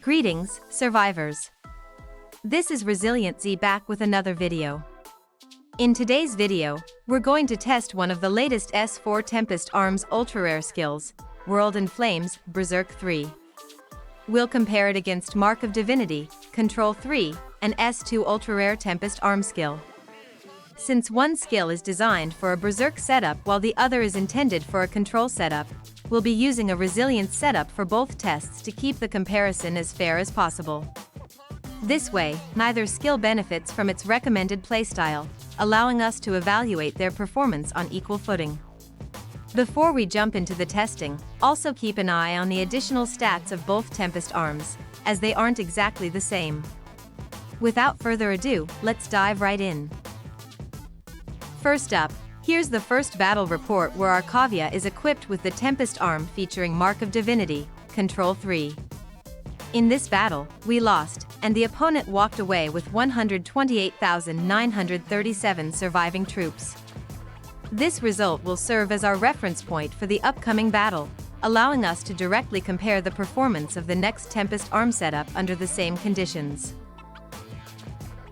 Greetings, survivors. This is ResilientZ back with another video. In today's video, we're going to test one of the latest S4 Tempest Arm's ultra-rare skills, World in Flames, Berserk III. We'll compare it against Mark of Divinity, Control 3, and S2 Ultra-Rare Tempest Arm skill. Since one skill is designed for a Berserk setup while the other is intended for a control setup, we'll be using a ResilientZ setup for both tests to keep the comparison as fair as possible. This way, neither skill benefits from its recommended playstyle, allowing us to evaluate their performance on equal footing. Before we jump into the testing, also keep an eye on the additional stats of both Tempest Arms, as they aren't exactly the same. Without further ado, let's dive right in. First up, here's the first battle report where our Kavya is equipped with the Tempest Arm featuring Mark of Divinity, Control 3. In this battle, we lost, and the opponent walked away with 128,937 surviving troops. This result will serve as our reference point for the upcoming battle, allowing us to directly compare the performance of the next Tempest Arm setup under the same conditions.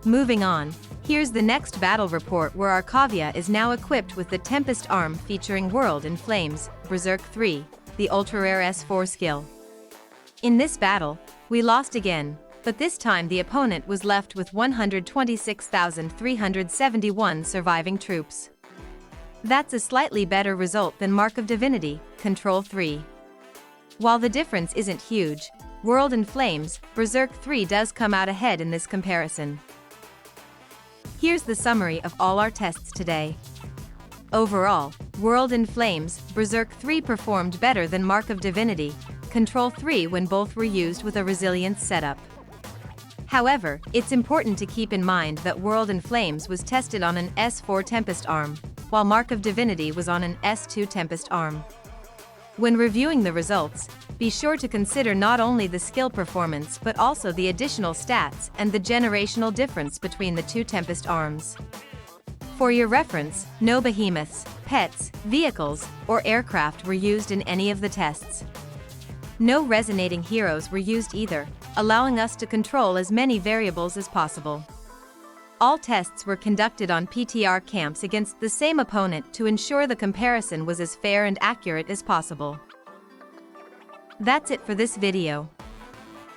Moving on, here's the next battle report where our Kavya is now equipped with the Tempest Arm featuring World in Flames, Berserk III, the ultra-rare S4 skill. In this battle, we lost again, but this time the opponent was left with 126,371 surviving troops. That's a slightly better result than Mark of Divinity, Control 3. While the difference isn't huge, World in Flames, Berserk III does come out ahead in this comparison. Here's the summary of all our tests today. Overall, World in Flames, Berserk III performed better than Mark of Divinity, Control 3 when both were used with a ResilientZ setup. However, it's important to keep in mind that World in Flames was tested on an S4 Tempest Arm, while Mark of Divinity was on an S2 Tempest Arm. When reviewing the results, be sure to consider not only the skill performance but also the additional stats and the generational difference between the two Tempest Arms. For your reference, no behemoths, pets, vehicles, or aircraft were used in any of the tests. No resonating heroes were used either, allowing us to control as many variables as possible. All tests were conducted on PTR camps against the same opponent to ensure the comparison was as fair and accurate as possible. That's it for this video.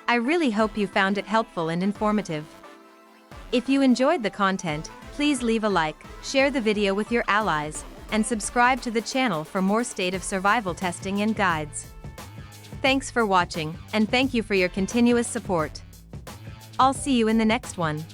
I really hope you found it helpful and informative. If you enjoyed the content, please leave a like, share the video with your allies, and subscribe to the channel for more state of survival testing and guides. Thanks for watching, and thank you for your continuous support. I'll see you in the next one.